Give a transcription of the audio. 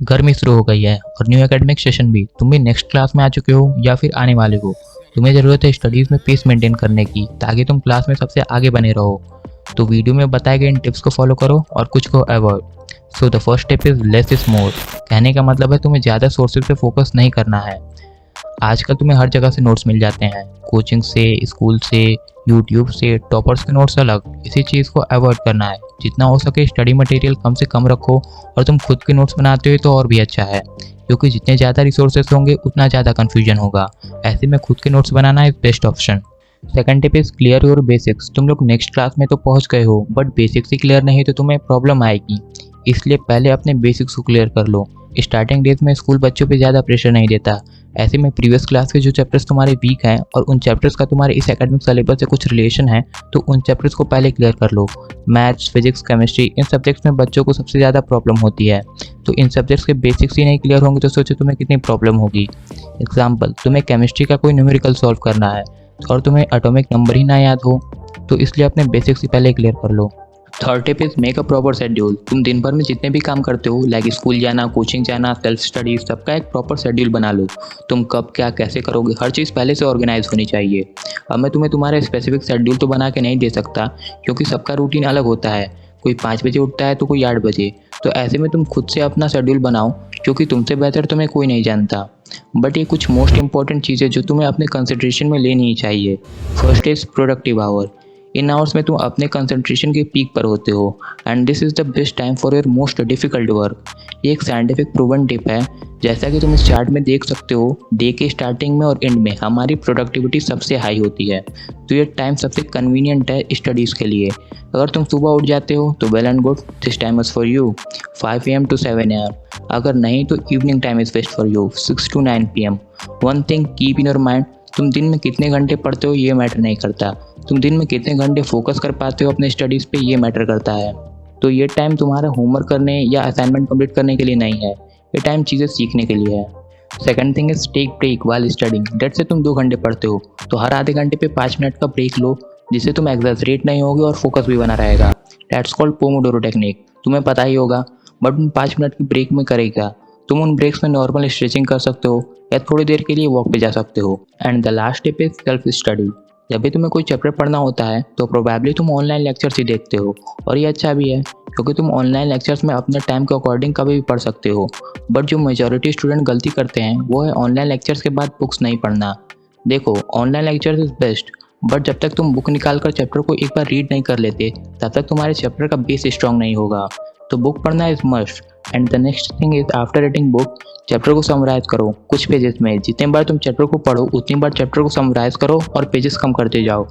गर्मी शुरू हो गई है और न्यू एकेडमिक सेशन भी। तुम भी नेक्स्ट क्लास में आ चुके हो या फिर आने वाले हो। तुम्हें ज़रूरत है स्टडीज़ में पीस मेंटेन करने की ताकि तुम क्लास में सबसे आगे बने रहो। तो वीडियो में बताए गए इन टिप्स को फॉलो करो और कुछ को avoid. So the first tip is less is more. कहने का मतलब है तुम्हें ज़्यादा सोर्सेज पे फोकस नहीं करना है। आजकल तुम्हें हर जगह से नोट्स मिल जाते हैं, कोचिंग से, स्कूल से, यूट्यूब से। टॉपर्स के नोट्स अलग। इसी चीज़ को अवॉइड करना है। जितना हो सके स्टडी मटेरियल कम से कम रखो और तुम खुद के नोट्स बनाते हो तो और भी अच्छा है, क्योंकि जितने ज़्यादा रिसोर्सेज होंगे उतना ज़्यादा कन्फ्यूजन होगा। ऐसे में खुद के notes banana is best option. Second tip is clear your basics. तुम लोग नेक्स्ट क्लास में तो पहुंच गए हो बट बेसिक्स ही क्लियर नहीं तो तुम्हें प्रॉब्लम आएगी। इसलिए पहले अपने बेसिक्स को क्लियर कर लो। स्टार्टिंग डेज में स्कूल बच्चों पे ज़्यादा प्रेशर नहीं देता। ऐसे में प्रीवियस क्लास के जो चैप्टर्स तुम्हारे वीक हैं और उन चैप्टर्स का तुम्हारे इस एकेडमिक सिलेबस से कुछ रिलेशन है तो उन चैप्टर्स को पहले क्लियर कर लो। मैथ्स, फिजिक्स, केमिस्ट्री, इन सब्जेक्ट्स में बच्चों को सबसे ज़्यादा प्रॉब्लम होती है। तो इन सब्जेक्ट्स के बेसिक्स ही नहीं क्लियर होंगे तो सोचो तुम्हें कितनी प्रॉब्लम होगी। एग्जाम्पल, तुम्हें केमिस्ट्री का कोई न्यूमेरिकल सॉल्व करना है और तुम्हें एटॉमिक नंबर ही ना याद हो, तो इसलिए अपने बेसिक्स ही पहले क्लियर कर लो। Third tip is make a proper schedule. तुम दिन भर में जितने भी काम करते हो, लाइक स्कूल जाना, कोचिंग जाना, सेल्फ स्टडी, सबका एक प्रॉपर शेड्यूल बना लो। तुम कब क्या कैसे करोगे, हर चीज़ पहले से ऑर्गेनाइज होनी चाहिए। अब मैं तुम्हें तुम्हारा स्पेसिफिक शेड्यूल तो बना के नहीं दे सकता, क्योंकि सबका रूटीन अलग होता है। कोई 5 बजे उठता है तो कोई 8 बजे। तो ऐसे में तुम खुद से अपना शेड्यूल बनाओ, क्योंकि तुमसे बेहतर तुम्हें कोई नहीं जानता। बट ये कुछ मोस्ट इंपॉर्टेंट चीज़ें जो तुम्हें अपने कंसिडरेशन में लेनी ही चाहिए। First is productive hour. इन आवर्स में तुम अपने कंसंट्रेशन के पीक पर होते हो and this is the best time for your most difficult work. ये एक साइंटिफिक प्रूवन टिप है। जैसा कि तुम इस चार्ट में देख सकते हो, डे के स्टार्टिंग में और एंड में हमारी प्रोडक्टिविटी सबसे हाई होती है। तो ये टाइम सबसे कन्वीनियंट है स्टडीज़ के लिए। अगर तुम सुबह उठ जाते हो तो well and good, this time is for you 5 AM to 7 AM। अगर नहीं तो evening time is best for you 6 to 9 PM। One thing keep in your mind, तुम दिन में कितने घंटे पढ़ते हो ये मैटर नहीं करता, तुम दिन में कितने घंटे फोकस कर पाते हो अपने स्टडीज़ पे ये मैटर करता है। तो ये टाइम तुम्हारा होमवर्क करने या असाइनमेंट कंप्लीट करने के लिए नहीं है, ये टाइम चीज़ें सीखने के लिए है। Second thing is take break while studying. डेट से तुम 2 घंटे पढ़ते हो तो हर आधे घंटे पे 5 मिनट का ब्रेक लो, जिससे तुम एग्जैजरेट नहीं होगे और फोकस भी बना रहेगा। That's called Pomodoro technique. तुम्हें पता ही होगा, बट उन 5 मिनट की ब्रेक में करेगा। तुम उन ब्रेक्स में नॉर्मल स्ट्रेचिंग कर सकते हो या थोड़ी देर के लिए वॉक पे जा सकते हो। And the last tip is self study. जब भी तुम्हें कोई चैप्टर पढ़ना होता है तो प्रोबेबली तुम ऑनलाइन लेक्चर्स ही देखते हो, और ये अच्छा भी है क्योंकि तुम ऑनलाइन लेक्चर्स में अपने टाइम के अकॉर्डिंग कभी भी पढ़ सकते हो। बट जो मेजॉरिटी स्टूडेंट गलती करते हैं वो है ऑनलाइन लेक्चर्स के बाद बुक्स नहीं पढ़ना। देखो, online lectures is best, but जब तक तुम बुक निकाल कर चैप्टर को एक बार रीड नहीं कर लेते तब तक तुम्हारे चैप्टर का बेस स्ट्रॉन्ग नहीं होगा। तो बुक पढ़ना is must. And the next thing is after reading book, chapter को समराइज करो कुछ पेजेस में। जितने बार तुम चैप्टर को पढ़ो उतनी बार चैप्टर को समराइज करो और पेजेस कम करते जाओ।